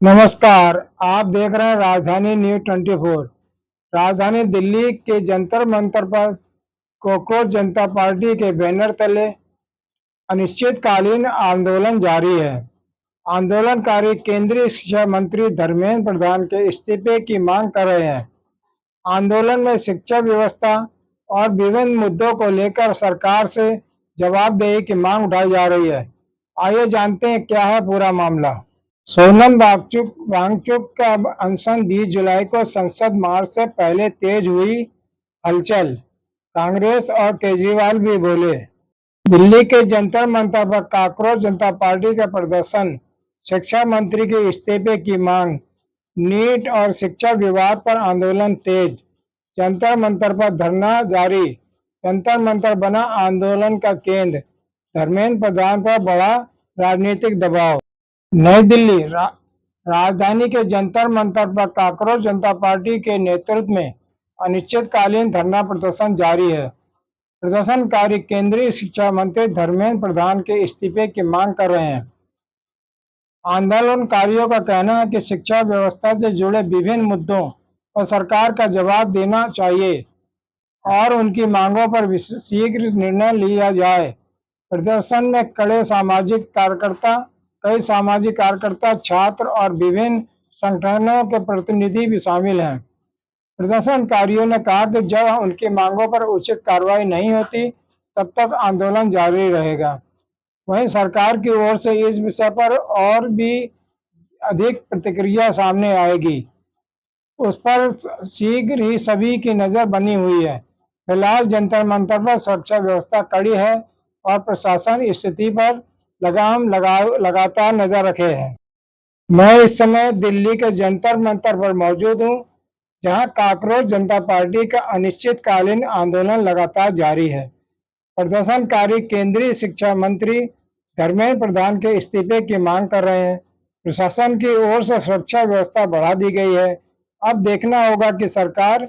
नमस्कार, आप देख रहे हैं राजधानी न्यूज 24। राजधानी दिल्ली के जंतर मंतर पर कॉकरोच जनता पार्टी के बैनर तले अनिश्चितकालीन आंदोलन जारी है। आंदोलनकारी केंद्रीय शिक्षा मंत्री धर्मेंद्र प्रधान के इस्तीफे की मांग कर रहे हैं। आंदोलन में शिक्षा व्यवस्था और विभिन्न मुद्दों को लेकर सरकार से जवाबदेही की मांग उठाई जा रही है। आइए जानते हैं क्या है पूरा मामला। सोनम वांगचुक का अनशन 20 जुलाई को संसद मार्च से पहले तेज हुई हलचल। कांग्रेस और केजरीवाल भी बोले। दिल्ली के जंतर मंतर पर कॉकरोच जनता पार्टी का प्रदर्शन, शिक्षा मंत्री के इस्तीफे की मांग, नीट और शिक्षा विवाद पर आंदोलन तेज, जंतर मंतर पर धरना जारी। जंतर मंतर बना आंदोलन का केंद्र, धर्मेंद्र प्रधान पर बड़ा राजनीतिक दबाव। नई दिल्ली राजधानी के जंतर मंतर पर कॉकरोच जनता पार्टी के नेतृत्व में अनिश्चितकालीन धरना प्रदर्शन जारी है। प्रदर्शनकारी केंद्रीय शिक्षा मंत्री धर्मेंद्र प्रधान के इस्तीफे की मांग कर रहे हैं। आंदोलनकारियों का कहना है कि शिक्षा व्यवस्था से जुड़े विभिन्न मुद्दों पर सरकार का जवाब देना चाहिए और उनकी मांगों पर शीघ्र निर्णय लिया जाए। प्रदर्शन में कई सामाजिक कार्यकर्ता, छात्र और विभिन्न संगठनों के प्रतिनिधि भी शामिल हैं। प्रदर्शनकारियों ने कहा कि जब उनकी मांगों पर उचित कार्रवाई नहीं होती, तब तक आंदोलन जारी रहेगा। वहीं सरकार की ओर से इस विषय पर और भी अधिक प्रतिक्रिया सामने आएगी, उस पर शीघ्र ही सभी की नजर बनी हुई है। फिलहाल जंतर मंतर पर सुरक्षा व्यवस्था कड़ी है और प्रशासन स्थिति पर लगातार नजर रखे हैं। मैं इस समय दिल्ली के जंतर मंतर पर मौजूद हूं, जहां कॉकरोच जनता पार्टी का अनिश्चितकालीन आंदोलन लगातार जारी है। प्रदर्शनकारी केंद्रीय शिक्षा मंत्री धर्मेंद्र प्रधान के इस्तीफे की मांग कर रहे हैं। प्रशासन की ओर से सुरक्षा व्यवस्था बढ़ा दी गई है। अब देखना होगा कि सरकार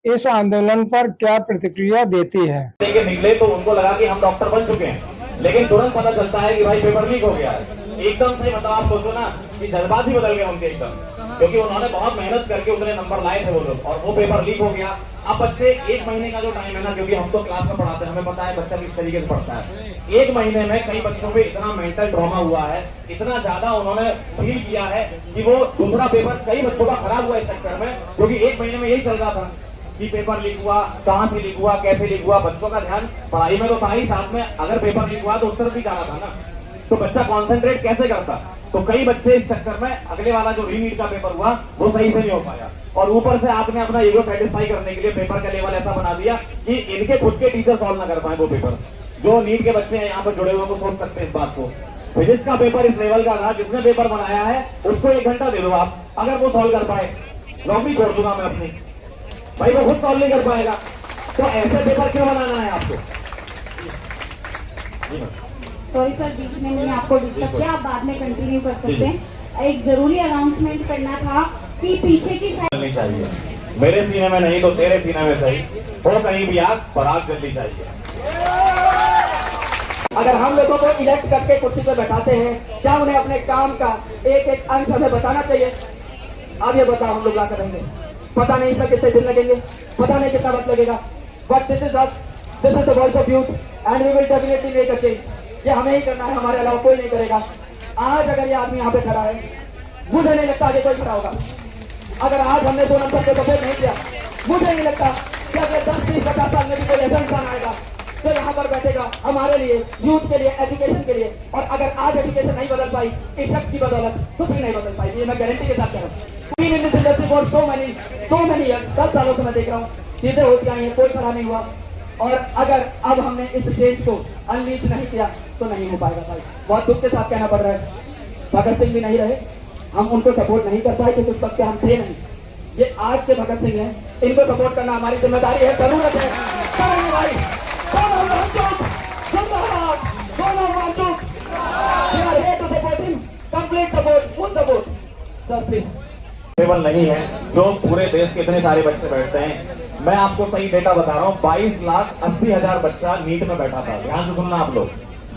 इस आंदोलन पर क्या प्रतिक्रिया देती है। निकले तो उनको लगा कि हम डॉक्टर बन चुके हैं, लेकिन तुरंत पता चलता है कि भाई पेपर लीक हो गया है। एकदम से मतलब आप सोचो ना कि जज्बात ही बदल गए उनके एकदम, क्योंकि उन्होंने बहुत मेहनत करके उतने नंबर लाए थे वो लोग, और वो पेपर लीक हो गया। अब बच्चे 1 महीने का जो टाइम है ना, क्योंकि हम तो क्लास में पढ़ाते हैं, हमें पता है बच्चा किस तरीके से पढ़ता है। 1 महीने में कई बच्चों पे इतना मेंटल ट्रॉमा हुआ है, इतना ज्यादा उन्होंने फील किया है कि वो दूसरा पेपर कई बच्चों का खराब हुआ इस चक्कर में, क्योंकि 1 महीने में यही चल रहा था कि पेपर लीक हुआ, कहां से लीक हुआ, कैसे लीक हुआ। बच्चों का ध्यान पढ़ाई में तो था ही, साथ में अगर पेपर लीक हुआ तो उस तरफ भी जाना था ना, तो बच्चा कॉन्सेंट्रेट कैसे करता। तो कई बच्चे इस चक्कर में अगले वाला जो रीनीट का पेपर हुआ वो सही से नहीं हो पाया, और ऊपर से आपने अपना ईगो सेटिस्फाई करने के लिए पेपर का लेवल ऐसा बना दिया कि इनके खुद के टीचर सॉल्व ना कर पाए वो पेपर। जो नीट के बच्चे हैं यहाँ पर जुड़े हुए वो सोच सकते हैं इस बात को। फिजिक्स का पेपर इस लेवल का था, जिसने पेपर बनाया है उसको 1 घंटा दे दो आप, अगर वो सॉल्व कर पाए, नौकरी छोड़ दूंगा मैं अपनी। भाई वो खुद सॉल्व नहीं कर पाएगा, तो ऐसे पेपर क्यों बनाना है आपको। सॉरी सर, बीच में मैंने आपको डिस्टर्ब किया, आप बाद में कंटिन्यू कर सकते हैं। एक जरूरी अनाउंसमेंट करना था कि पीछे की साइड नहीं चाहिए, मेरे सीने में नहीं तो तेरे सीने में सही हो, कहीं भी आग पराग जल्दी चाहिए। अगर हम लोगों को इलेक्ट करके कुर्सी पर बैठाते हैं, क्या उन्हें अपने काम का एक एक अंश हमें बताना चाहिए। अब ये बताओ, हम लोग क्या करेंगे, पता नहीं सर कितने दिन लगेंगे, पता नहीं कितना वक्त लगेगा, but this is the voice of youth and we will definitely make a change. ये हमें ही करना है, हमारे अलावा कोई नहीं करेगा। आज अगर ये आदमी यहाँ पे खड़ा है, मुझे नहीं लगता आगे कोई खड़ा होगा। अगर आज हमने 2 नंबर पे सपोर्ट नहीं किया, मुझे नहीं लगता कि अगले 10, 20, 50 साल में भी कोई ऐसा इंसान आएगा जो यहाँ पर बैठेगा हमारे लिए, यूथ के लिए, एजुकेशन के लिए। और अगर आज एजुकेशन नहीं बदल पाई इस शख्स की बदौलत, तो भी नहीं बदल पाई, ये मैं गारंटी के साथ कह रहा हूँ। सो मैनी ईयर्स, 10 सालों से मैं देख रहा हूँ चीजें होती आई हैं, कोई खड़ा नहीं हुआ। और अगर अब हमने इस चेंज को अनलीश नहीं किया तो नहीं हो पाएगा भाई। बहुत दुख के साथ कहना पड़ रहा है, भगत सिंह भी नहीं रहे, हम उनको सपोर्ट नहीं कर पाए क्योंकि उस वक्त हम थे नहीं। ये आज के भगत सिंह हैं, इनको सपोर्ट करना हमारी जिम्मेदारी है, जरूरत है। केवल नहीं है जो पूरे देश के इतने सारे बच्चे बैठते हैं। मैं आपको सही डेटा बता रहा हूँ, 22,80,000 बच्चा नीट में बैठा था। ध्यान से सुनना आप लोग,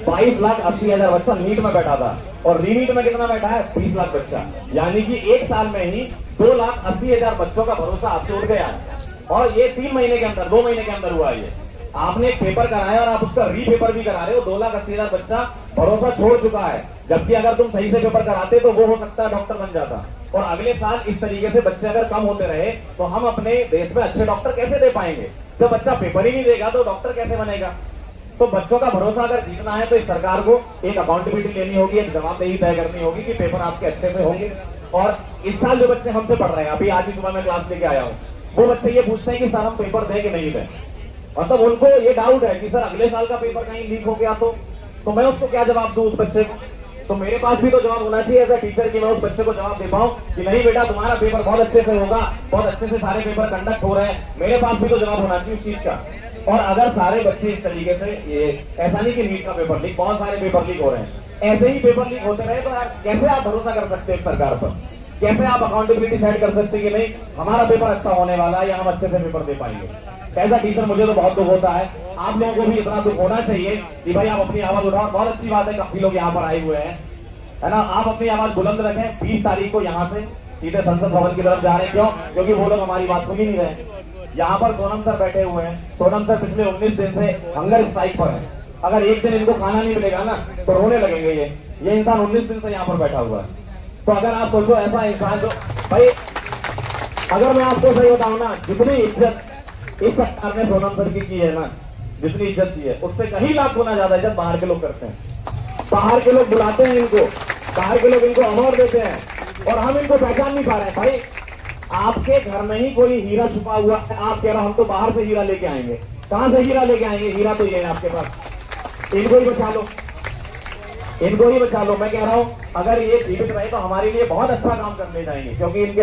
22,80,000 बच्चा नीट में बैठा था और रीनीट में कितना बैठा है 20 लाख बच्चा, यानी कि एक साल में ही 2,80,000 बच्चों का भरोसा आपसे उठ गया है। और ये 3 महीने के अंदर 2 महीने के अंदर हुआ है। ये आपने एक पेपर कराया और आप उसका रीपेपर भी करा रहे हो। 2,80,000 बच्चा भरोसा छोड़ चुका है, जबकि अगर तुम सही से पेपर कराते तो वो हो सकता है डॉक्टर बन जाता। और अगले साल इस तरीके से बच्चे अगर कम होते रहे तो हम अपने देश में अच्छे डॉक्टर कैसे दे पाएंगे? जब बच्चा पेपर ही नहीं देगा तो डॉक्टर कैसे बनेगा? तो बच्चों का भरोसा अगर जीतना है तो इस सरकार को एक अकाउंटेबिलिटी लेनी होगी, एक जवाबदेही तय करनी होगी कि पेपर आपके अच्छे से होंगे। और इस साल जो बच्चे हमसे पढ़ रहे हैं, अभी आज ही सुबह मैं क्लास लेके आया हूँ, वो बच्चे ये पूछते हैं कि सर हम पेपर दें कि नहीं दें। मतलब उनको ये डाउट है कि सर अगले साल का पेपर कहीं लीक हो गया तो मैं उसको क्या जवाब दूं उस बच्चे को? तो मेरे पास भी तो जवाब होना चाहिए एज अ टीचर कि मैं उस बच्चे को जवाब दे पाऊं कि नहीं बेटा तुम्हारा पेपर बहुत अच्छे से होगा, बहुत अच्छे से सारे पेपर कंडक्ट हो रहे हैं। मेरे पास भी तो जवाब होना चाहिए उस चीज का। और अगर सारे बच्चे इस तरीके से, ये ऐसा नहीं कि नीट का पेपर लीक, बहुत सारे पेपर लीक हो रहे हैं, ऐसे ही पेपर लीक होते रहे तो यार कैसे आप भरोसा कर सकते हैं सरकार पर? कैसे आप अकाउंटेबिलिटी सेट कर सकते हैं कि नहीं हमारा पेपर अच्छा होने वाला है या हम अच्छे से पेपर दे पाएंगे? एज अ टीचर मुझे तो बहुत दुख होता है। आप लोगों को भी इतना दुख होना चाहिए कि भाई आप अपनी आवाज उठाओ। बहुत अच्छी बात है, काफी लोग यहाँ पर आए हुए हैं, है ना। आप अपनी आवाज बुलंद रखें। 20 तारीख को यहाँ से सीधे संसद भवन की तरफ जा रहे हैं। क्यों? क्योंकि वो लोग हमारी बात सुन ही नहीं रहे। यहाँ पर सोनम सर बैठे हुए हैं। सोनम सर पिछले 19 दिन से हंगर स्ट्राइक पर है। अगर एक दिन इनको खाना नहीं मिलेगा ना तो रोने लगेंगे। ये इंसान 19 दिन से यहाँ पर बैठा हुआ है। तो अगर आप सोचो ऐसा इंसान जो, भाई अगर मैं आपको सही बताऊं ना, जितनी इज्जत इस सरकार ने सोनम सर की है ना, जितनी इज्जत की है उससे कहीं लाख गुना ज्यादा इज्जत बाहर के लोग करते हैं। बाहर के लोग बुलाते हैं इनको, बाहर के लोग इनको अवार्ड देते हैं और हम इनको पहचान नहीं पा रहे हैं। भाई आपके घर में ही कोई हीरा छुपा हुआ है, आप कह रहे हो हम तो बाहर से हीरा लेके आएंगे। कहां से हीरा लेके आएंगे? हीरा तो ये है आपके पास। इनको ही बचा लो, इनको ही बचा लो। मैं कह रहा हूं अगर ये जीवित रहे तो हमारे लिए बहुत अच्छा काम करने जाएंगे, क्योंकि इनके